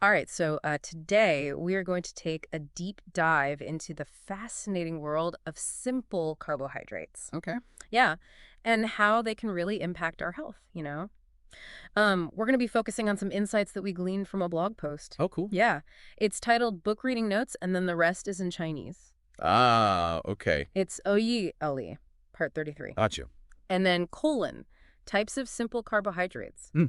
All right, so today we are going to take a deep dive into the fascinating world of simple carbohydrates. Okay. Yeah, and how they can really impact our health. We're going to be focusing on some insights that we gleaned from a blog post. Oh, cool. Yeah, it's titled Book Reading Notes, and then the rest is in Chinese. Ah, okay. It's Oyi Li, part 33. Gotcha. And then colon, types of simple carbohydrates. Hmm.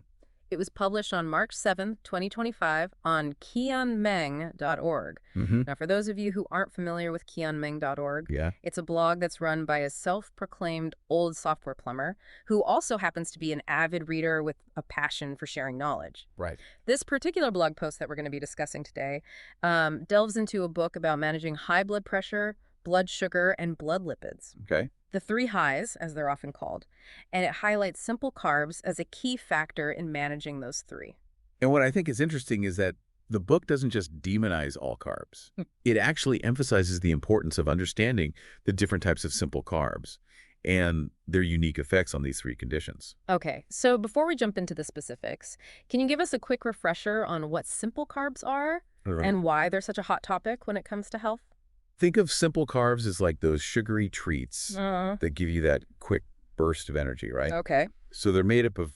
It was published on March 7th, 2025 on qianmeng.org. Mm-hmm. Now, for those of you who aren't familiar with qianmeng.org, Yeah. it's a blog that's run by a self-proclaimed old software plumber who also happens to be an avid reader with a passion for sharing knowledge. Right. This particular blog post that we're going to be discussing today delves into a book about managing high blood pressure, blood sugar, and blood lipids. Okay. The three highs, as they're often called, and it highlights simple carbs as a key factor in managing those three. And what I think is interesting is that the book doesn't just demonize all carbs. It actually emphasizes the importance of understanding the different types of simple carbs and their unique effects on these three conditions. Okay, so before we jump into the specifics, can you give us a quick refresher on what simple carbs are All right. and why they're such a hot topic when it comes to health? Think of simple carbs as like those sugary treats Uh, that give you that quick burst of energy, right? okay. So they're made up of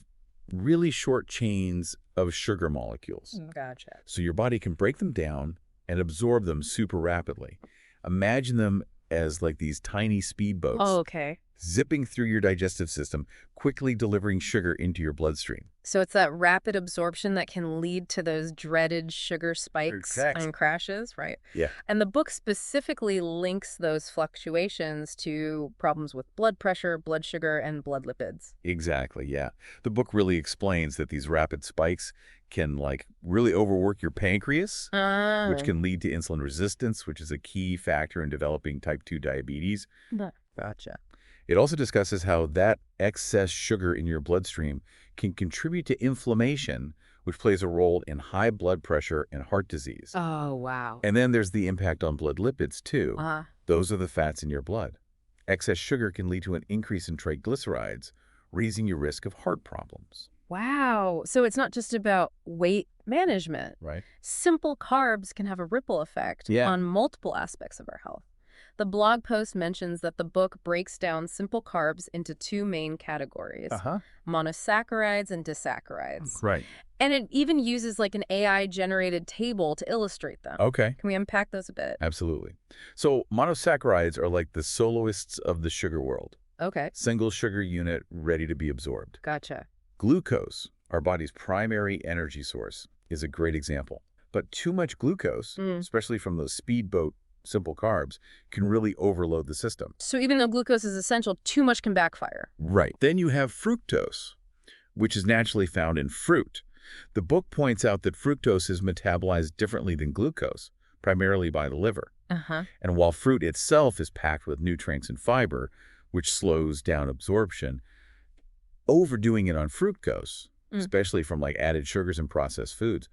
really short chains of sugar molecules. Gotcha. So your body can break them down and absorb them super rapidly. Imagine them as like these tiny speedboats Oh, okay. zipping through your digestive system, quickly delivering sugar into your bloodstream. So it's that rapid absorption that can lead to those dreaded sugar spikes Exactly. and crashes, right? Yeah, And the book specifically links those fluctuations to problems with blood pressure, blood sugar, and blood lipids. exactly. Yeah. The book really explains that these rapid spikes can like really overwork your pancreas, which Oh, can lead to insulin resistance, which is a key factor in developing type 2 diabetes. gotcha. It also discusses how that excess sugar in your bloodstream can contribute to inflammation, which plays a role in high blood pressure and heart disease. Oh, wow. And then there's the impact on blood lipids, too. Uh, Those are the fats in your blood. Excess sugar can lead to an increase in triglycerides, raising your risk of heart problems. wow. So it's not just about weight management. Right? Simple carbs can have a ripple effect Yeah. on multiple aspects of our health. The blog post mentions that the book breaks down simple carbs into two main categories, Uh-huh. monosaccharides and disaccharides. Right. And it even uses like an AI-generated table to illustrate them. Okay. Can we unpack those a bit? Absolutely. So monosaccharides are like the soloists of the sugar world. Okay, Single sugar unit ready to be absorbed. gotcha. Glucose, our body's primary energy source, is a great example. But too much glucose, Mm. especially from those speedboat simple carbs, can really overload the system. So even though glucose is essential, too much can backfire. Right. Then you have fructose, which is naturally found in fruit. The book points out that fructose is metabolized differently than glucose, primarily by the liver. Uh-huh. And while fruit itself is packed with nutrients and fiber, which slows down absorption, overdoing it on fructose, Mm. especially from like added sugars and processed foods,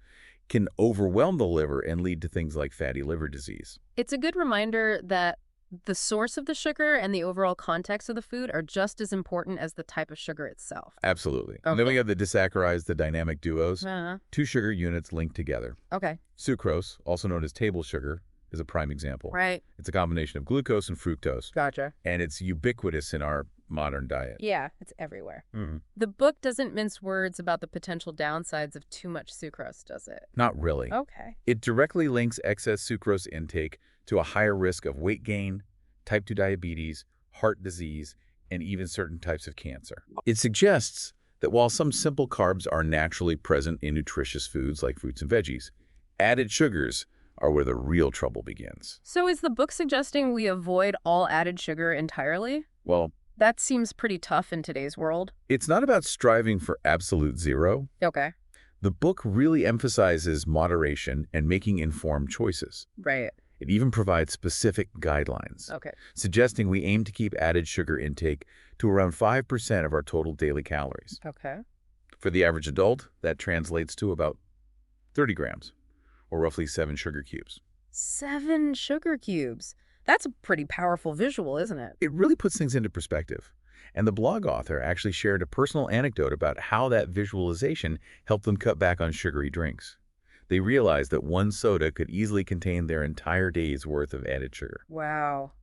can overwhelm the liver and lead to things like fatty liver disease. It's a good reminder that the source of the sugar and the overall context of the food are just as important as the type of sugar itself. Absolutely. And then Okay. we have the disaccharides, the dynamic duos, Uh-huh. two sugar units linked together. Okay. Sucrose, also known as table sugar, is a prime example. Right. It's a combination of glucose and fructose, Gotcha. and it's ubiquitous in our modern diet. Yeah, it's everywhere. Mhm. The book doesn't mince words about the potential downsides of too much sucrose, does it? Not really. Okay. It directly links excess sucrose intake to a higher risk of weight gain, type 2 diabetes, heart disease, and even certain types of cancer. It suggests that while some simple carbs are naturally present in nutritious foods like fruits and veggies, added sugars are where the real trouble begins. So is the book suggesting we avoid all added sugar entirely? Well, That seems pretty tough in today's world. it's not about striving for absolute zero. Okay. The book really emphasizes moderation and making informed choices. Right. It even provides specific guidelines, Okay. suggesting we aim to keep added sugar intake to around 5% of our total daily calories. Okay. For the average adult, that translates to about 30 grams, or roughly 7 sugar cubes. 7 sugar cubes. That's a pretty powerful visual, isn't it? It really puts things into perspective. And the blog author actually shared a personal anecdote about how that visualization helped them cut back on sugary drinks. They realized that one soda could easily contain their entire day's worth of added sugar. Wow.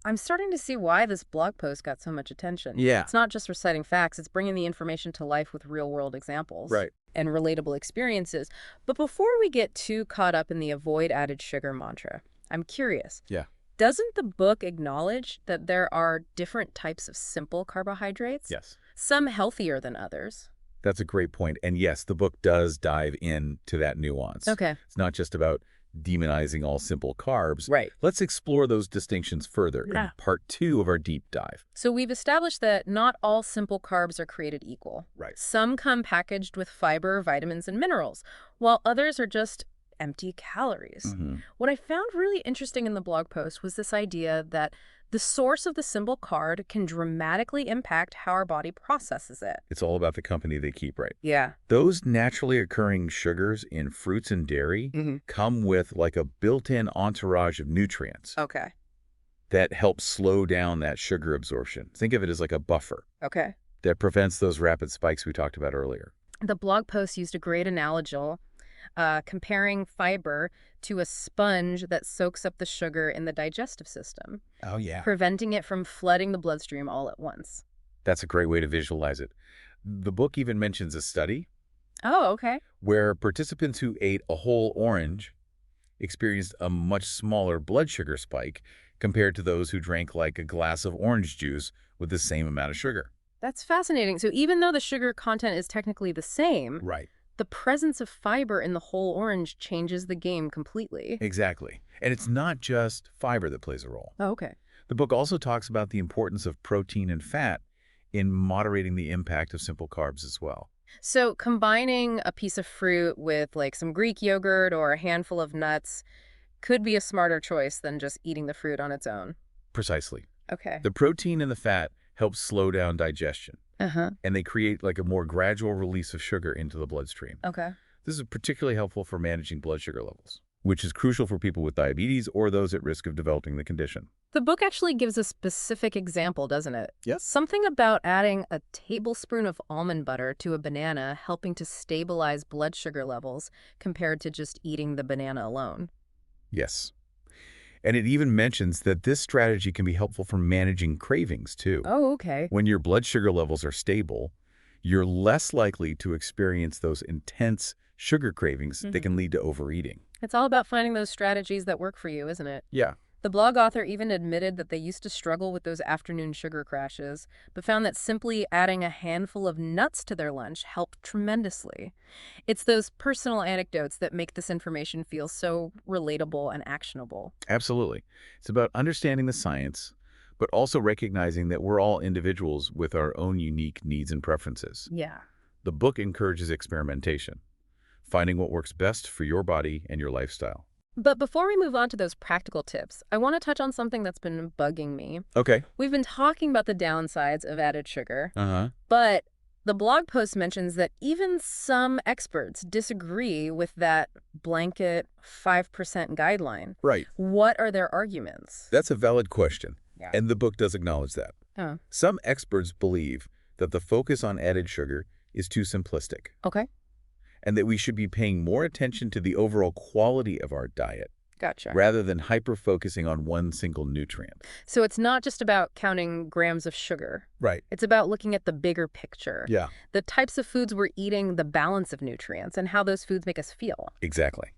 I'm starting to see why this blog post got so much attention. Yeah. It's not just reciting facts, it's bringing the information to life with real-world examples Right. and relatable experiences. But before we get too caught up in the avoid added sugar mantra, I'm curious. Yeah. Doesn't the book acknowledge that there are different types of simple carbohydrates? Yes. Some healthier than others. That's a great point. And yes, the book does dive into that nuance. Okay. It's not just about demonizing all simple carbs. Right. Let's explore those distinctions further in part 2 of our deep dive. So we've established that not all simple carbs are created equal. Right. Some come packaged with fiber, vitamins, and minerals, while others are just empty calories. What I found really interesting in the blog post was this idea that the source of the simple carb can dramatically impact how our body processes it. It's all about the company they keep, right? Yeah. Those naturally occurring sugars in fruits and dairy come with like a built-in entourage of nutrients Okay. that help slow down that sugar absorption. Think of it as like a buffer Okay. that prevents those rapid spikes we talked about earlier. The blog post used a great analogy, comparing fiber to a sponge that soaks up the sugar in the digestive system, Oh, yeah. preventing it from flooding the bloodstream all at once. That's a great way to visualize it. The book even mentions a study Oh, okay. where participants who ate a whole orange experienced a much smaller blood sugar spike compared to those who drank like a glass of orange juice with the same amount of sugar. That's fascinating. So even though the sugar content is technically the same, Right. the presence of fiber in the whole orange changes the game completely. Exactly. And it's not just fiber that plays a role. Oh, okay. The book also talks about the importance of protein and fat in moderating the impact of simple carbs as well. So combining a piece of fruit with like some Greek yogurt or a handful of nuts could be a smarter choice than just eating the fruit on its own. Precisely. Okay. The protein and the fat help slow down digestion, Uh-huh. and they create like a more gradual release of sugar into the bloodstream. Okay. This is particularly helpful for managing blood sugar levels, which is crucial for people with diabetes or those at risk of developing the condition. The book actually gives a specific example, doesn't it? Yes. Something about adding a tablespoon of almond butter to a banana helping to stabilize blood sugar levels compared to just eating the banana alone. Yes. And it even mentions that this strategy can be helpful for managing cravings, too. Oh, okay. When your blood sugar levels are stable, you're less likely to experience those intense sugar cravings that can lead to overeating. It's all about finding those strategies that work for you, isn't it? Yeah. The blog author even admitted that they used to struggle with those afternoon sugar crashes, but found that simply adding a handful of nuts to their lunch helped tremendously. It's those personal anecdotes that make this information feel so relatable and actionable. Absolutely. It's about understanding the science, but also recognizing that we're all individuals with our own unique needs and preferences. Yeah. The book encourages experimentation, finding what works best for your body and your lifestyle. But before we move on to those practical tips, I want to touch on something that's been bugging me. Okay. We've been talking about the downsides of added sugar, Uh-huh. but the blog post mentions that even some experts disagree with that blanket 5% guideline. Right. What are their arguments? That's a valid question, Yeah. and the book does acknowledge that. Oh, Some experts believe that the focus on added sugar is too simplistic, okay. and that we should be paying more attention to the overall quality of our diet Gotcha. rather than hyper-focusing on one single nutrient. So it's not just about counting grams of sugar. Right. It's about looking at the bigger picture. Yeah. The types of foods we're eating, the balance of nutrients, and how those foods make us feel. Exactly.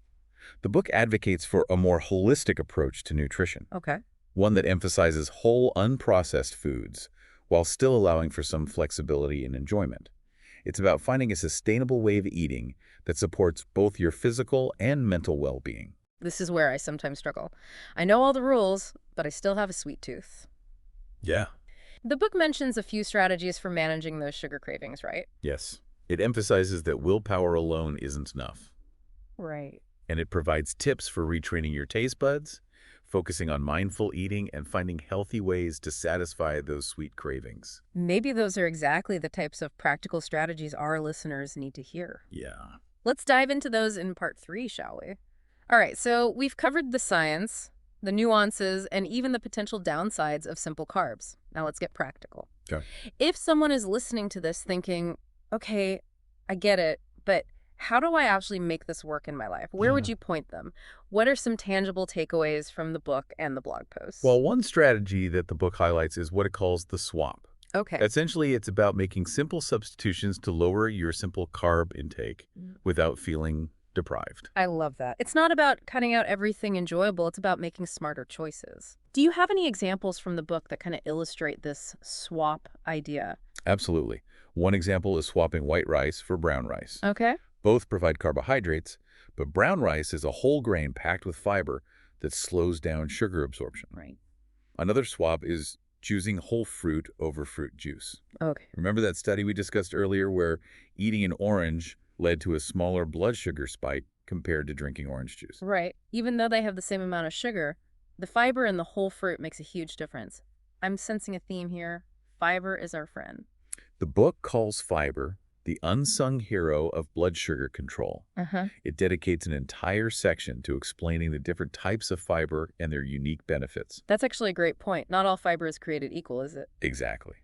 The book advocates for a more holistic approach to nutrition, Okay. one that emphasizes whole, unprocessed foods while still allowing for some flexibility and enjoyment. It's about finding a sustainable way of eating that supports both your physical and mental well-being. This is where I sometimes struggle. I know all the rules, but I still have a sweet tooth. Yeah. The book mentions a few strategies for managing those sugar cravings, right? Yes. It emphasizes that willpower alone isn't enough, Right. and it provides tips for retraining your taste buds, focusing on mindful eating, and finding healthy ways to satisfy those sweet cravings. Maybe those are exactly the types of practical strategies our listeners need to hear. Yeah. Let's dive into those in part 3, shall we? All right, so we've covered the science, the nuances, and even the potential downsides of simple carbs. Now let's get practical. Okay. If someone is listening to this thinking, okay, I get it, but How do I actually make this work in my life? Where would you point them? What are some tangible takeaways from the book and the blog posts? Well, one strategy that the book highlights is what it calls the swap. Okay. Essentially, it's about making simple substitutions to lower your simple carb intake without feeling deprived. I love that. It's not about cutting out everything enjoyable, it's about making smarter choices. Do you have any examples from the book that kind of illustrate this swap idea? Absolutely. One example is swapping white rice for brown rice. Okay. Both provide carbohydrates, but brown rice is a whole grain packed with fiber that slows down sugar absorption. Right. Another swap is choosing whole fruit over fruit juice. Okay. Remember that study we discussed earlier where eating an orange led to a smaller blood sugar spike compared to drinking orange juice? Right. Even though they have the same amount of sugar, the fiber in the whole fruit makes a huge difference. I'm sensing a theme here. Fiber is our friend. The book calls fiber the unsung hero of blood sugar control. Uh-huh. It dedicates an entire section to explaining the different types of fiber and their unique benefits. That's actually a great point. Not all fiber is created equal, is it? Exactly.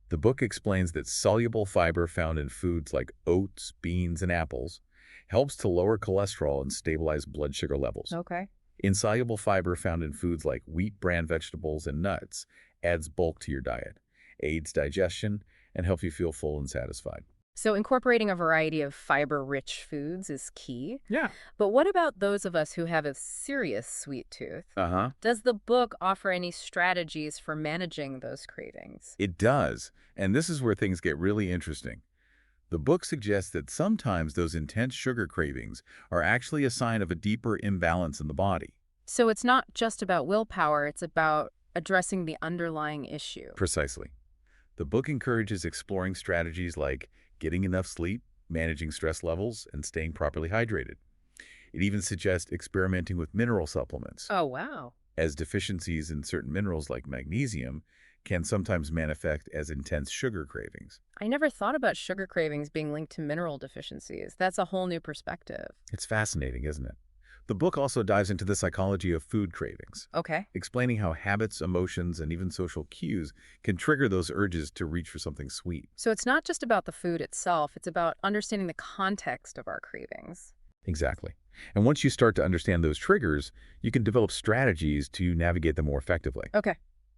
The book explains that soluble fiber found in foods like oats, beans, and apples helps to lower cholesterol and stabilize blood sugar levels. Okay. Insoluble fiber found in foods like wheat bran vegetables and nuts adds bulk to your diet, aids digestion, and helps you feel full and satisfied. So incorporating a variety of fiber-rich foods is key. Yeah. But what about those of us who have a serious sweet tooth? Uh-huh. Does the book offer any strategies for managing those cravings? It does, and this is where things get really interesting. The book suggests that sometimes those intense sugar cravings are actually a sign of a deeper imbalance in the body. So it's not just about willpower, it's about addressing the underlying issue. Precisely. The book encourages exploring strategies like getting enough sleep, managing stress levels, and staying properly hydrated. It even suggests experimenting with mineral supplements, Oh, wow. as deficiencies in certain minerals like magnesium can sometimes manifest as intense sugar cravings. I never thought about sugar cravings being linked to mineral deficiencies. That's a whole new perspective. It's fascinating, isn't it? The book also dives into the psychology of food cravings, Okay. explaining how habits, emotions, and even social cues can trigger those urges to reach for something sweet. So it's not just about the food itself, it's about understanding the context of our cravings. Exactly. And once you start to understand those triggers, you can develop strategies to navigate them more effectively. Okay.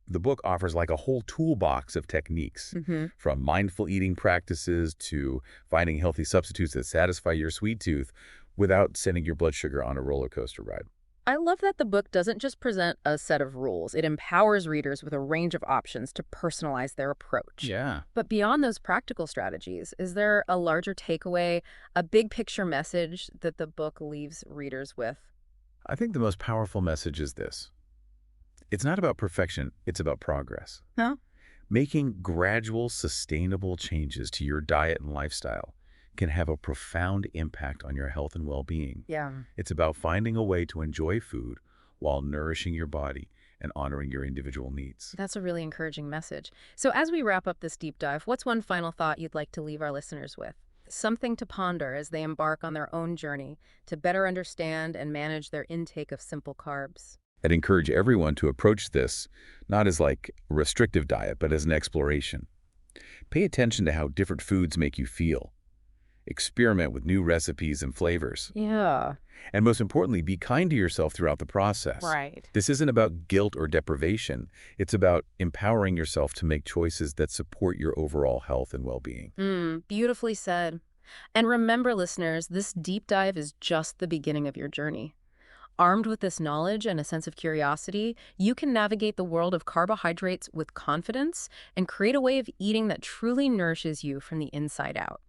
The book offers like a whole toolbox of techniques, Mm-hmm. from mindful eating practices to finding healthy substitutes that satisfy your sweet tooth without sending your blood sugar on a roller coaster ride. I love that the book doesn't just present a set of rules. It empowers readers with a range of options to personalize their approach. Yeah. But beyond those practical strategies, is there a larger takeaway, a big picture message that the book leaves readers with? I think the most powerful message is this. It's not about perfection, it's about progress. Huh? Making gradual, sustainable changes to your diet and lifestyle can have a profound impact on your health and well-being. Yeah. It's about finding a way to enjoy food while nourishing your body and honoring your individual needs. That's a really encouraging message. So as we wrap up this deep dive, what's one final thought you'd like to leave our listeners with? Something to ponder as they embark on their own journey to better understand and manage their intake of simple carbs. I'd encourage everyone to approach this not as like a restrictive diet, but as an exploration. Pay attention to how different foods make you feel. Experiment with new recipes and flavors. Yeah. And most importantly, be kind to yourself throughout the process. Right. This isn't about guilt or deprivation. It's about empowering yourself to make choices that support your overall health and well-being. Beautifully said. And remember, listeners, this deep dive is just the beginning of your journey. Armed with this knowledge and a sense of curiosity, you can navigate the world of carbohydrates with confidence and create a way of eating that truly nourishes you from the inside out.